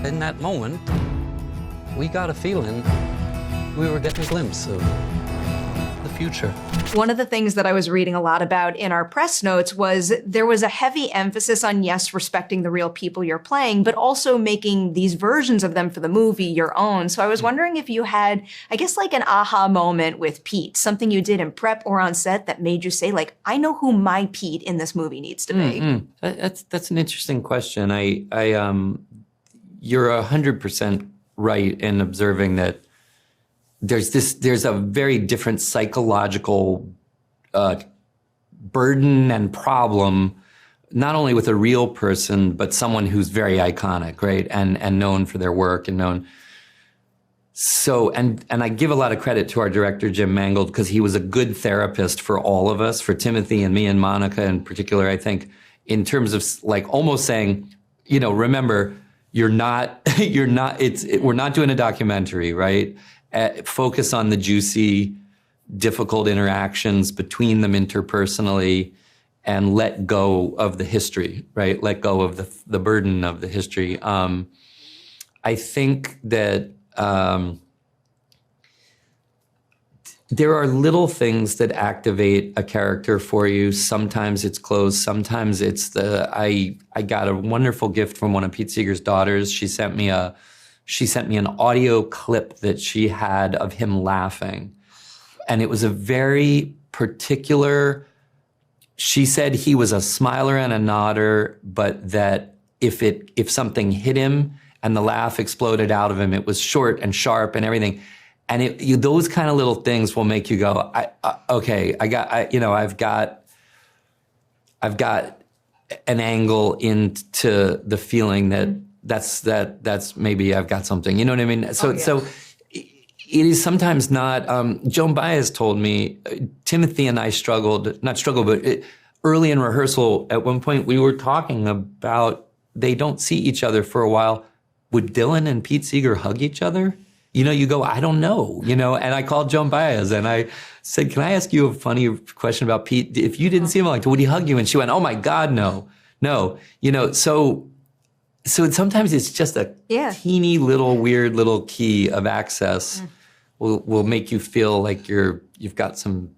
In that moment, we got a feeling we were getting a glimpse of the future. One of the things that I was reading a lot about in our press notes was there was a heavy emphasis on, yes, respecting the real people you're playing, but also making these versions of them for the movie your own. So I was wondering if you had, I guess, like an aha moment with Pete, something you did in prep or on set that made you say, like, I know who my Pete in this movie needs to be. Mm-hmm. That's an interesting question. You're 100% right in observing that there's a very different psychological burden and problem, not only with a real person, but someone who's very iconic, right? And known for their work and known. So, and I give a lot of credit to our director, Jim Mangold, because he was a good therapist for all of us, for Timothée and me and Monica in particular, I think, in terms of like almost saying, remember, we're not doing a documentary, right? Focus on the juicy, difficult interactions between them interpersonally, and let go of the history, right? Let go of the burden of the history. I think that there are little things that activate a character for you. Sometimes it's clothes. Sometimes it's I got a wonderful gift from one of Pete Seager's daughters. She sent me an audio clip that she had of him laughing. And it was a very particular, she said he was a smiler and a nodder, but that if something hit him and the laugh exploded out of him, it was short and sharp and everything. And those kind of little things will make you go, I've got an angle into the feeling that that's maybe I've got something, you know what I mean? So it is sometimes not. Joan Baez told me, Timothée and I but early in rehearsal, at one point we were talking about they don't see each other for a while. Would Dylan and Pete Seager hug each other? You go, I don't know, and I called Joan Baez and I said, can I ask you a funny question about Pete? If you didn't see him, would he hug you? And she went, oh my God, no. So sometimes it's just a teeny little weird little key of access will make you feel like you've got some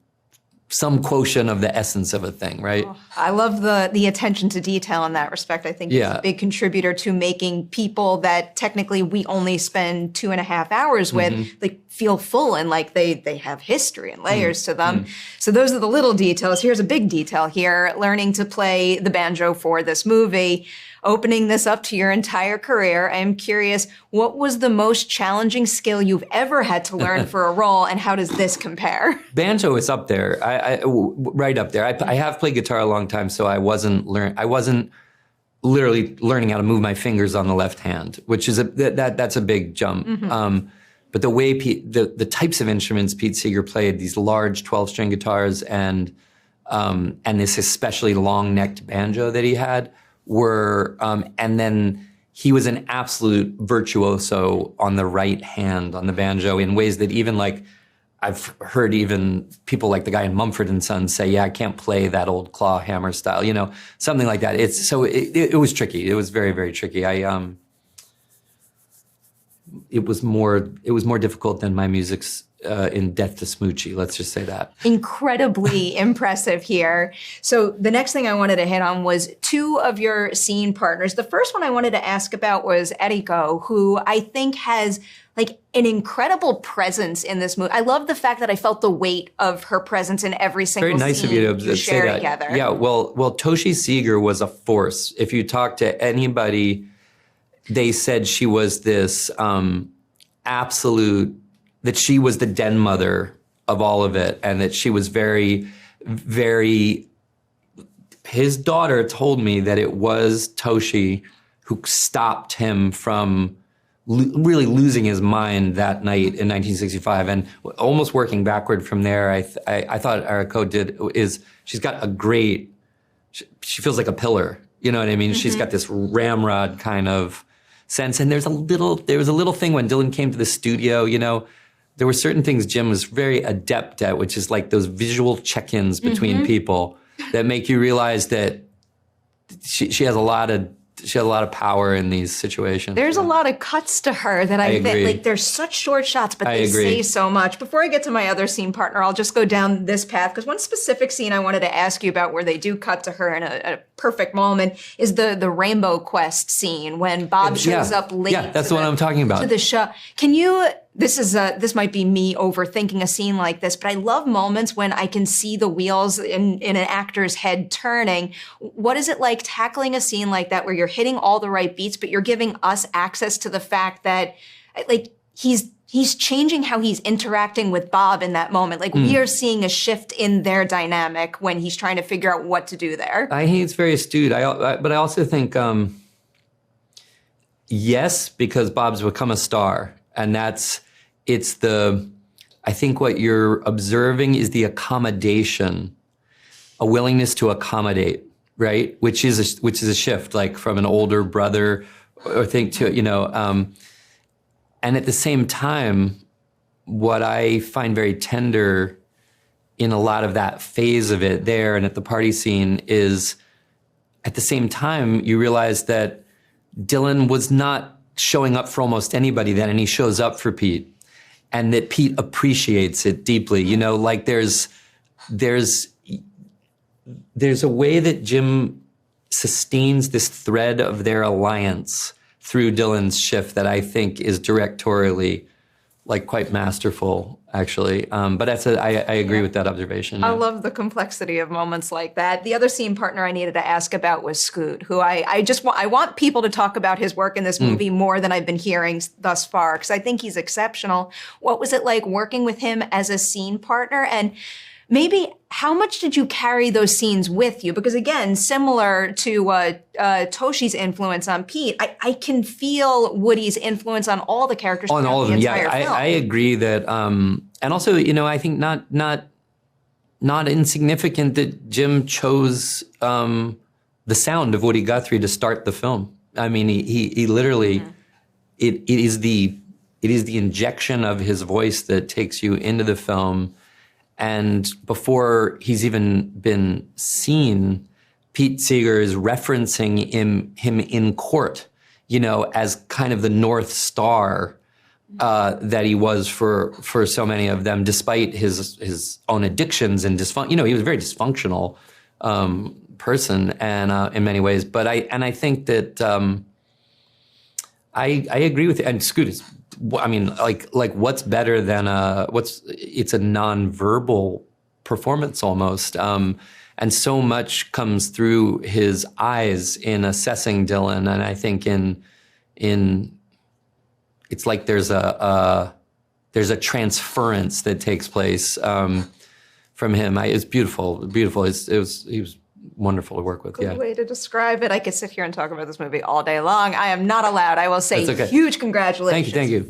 quotient of the essence of a thing, right? Oh, I love the attention to detail in that respect. I think it's a big contributor to making people that technically we only spend 2.5 hours with, like feel full and like they have history and layers to them. So those are the little details. Here's a big detail here, learning to play the banjo for this movie. Opening this up to your entire career, I am curious, what was the most challenging skill you've ever had to learn for a role, and how does this compare? Banjo is up there, right up there. I have played guitar a long time, so I wasn't literally learning how to move my fingers on the left hand, which is that's a big jump. But the way the types of instruments Pete Seager played, these large 12-string guitars and this especially long-necked banjo that he had, were, and then he was an absolute virtuoso on the right hand on the banjo in ways that even like, I've heard even people like the guy in Mumford & Sons say, yeah, I can't play that old claw hammer style, something like that. It was tricky. It was very, very tricky. It was more difficult than my music's in Death to Smoochie, let's just say that. Incredibly impressive here. So the next thing I wanted to hit on was two of your scene partners. The first one I wanted to ask about was Eriko, who I think has like an incredible presence in this movie. I love the fact that I felt the weight of her presence in every single scene. Very nice of you to say that. Together. Yeah, well, Toshi Seager was a force. If you talk to anybody, they said she was this absolute, that she was the den mother of all of it, and that she was very, very, his daughter told me that it was Toshi who stopped him from really losing his mind that night in 1965, and almost working backward from there. I thought Eriko she's got a great, she feels like a pillar, you know what I mean? She's got this ramrod kind of sense, and there was a little thing when Dylan came to the studio, there were certain things Jim was very adept at, which is like those visual check-ins between people that make you realize that she has a lot of she had a lot of power in these situations. There's a lot of cuts to her that I think, agree. like, there's such short shots, but they agree. say so much. Before I get to my other scene partner, I'll just go down this path, because one specific scene I wanted to ask you about where they do cut to her in a perfect moment is the Rainbow Quest scene when Bob shows up late. Yeah, that's what I'm talking about. To the show. Can you... This might be me overthinking a scene like this, but I love moments when I can see the wheels in an actor's head turning. What is it like tackling a scene like that where you're hitting all the right beats, but you're giving us access to the fact that, like, he's changing how he's interacting with Bob in that moment. Like, we are seeing a shift in their dynamic when he's trying to figure out what to do there. I think it's very astute. But I also think, yes, because Bob's become a star, and I think what you're observing is the accommodation, a willingness to accommodate, right? Which is a shift, like from an older brother or thing to, and at the same time, what I find very tender in a lot of that phase of it there and at the party scene is at the same time, you realize that Dylan was not showing up for almost anybody then, and he shows up for Pete. And that Pete appreciates it deeply. Like there's a way that Jim sustains this thread of their alliance through Dylan's shift that I think is directorially, like, quite masterful, actually. But I agree with that observation. I love the complexity of moments like that. The other scene partner I needed to ask about was Scoot, who I want people to talk about his work in this movie more than I've been hearing thus far, because I think he's exceptional. What was it like working with him as a scene partner? And maybe how much did you carry those scenes with you? Because again, similar to Toshi's influence on Pete, I can feel Woody's influence on all the characters. On all of them, yeah. Film. I agree that, and also, I think not insignificant that Jim chose the sound of Woody Guthrie to start the film. I mean, he literally, it is the injection of his voice that takes you into the film. And before he's even been seen, Pete Seager is referencing him in court, as kind of the North Star that he was for so many of them, despite his own addictions and dysfunction. He was a very dysfunctional person, and in many ways. But I think that I agree with you. And Scoot is, like what's better than it's a nonverbal performance almost. And so much comes through his eyes in assessing Dylan. And I think in it's like there's a transference that takes place from him. It's beautiful. He was wonderful to work with. Good way to describe it. I could sit here and talk about this movie all day long. I am not allowed. I will say okay. Huge congratulations. Thank you.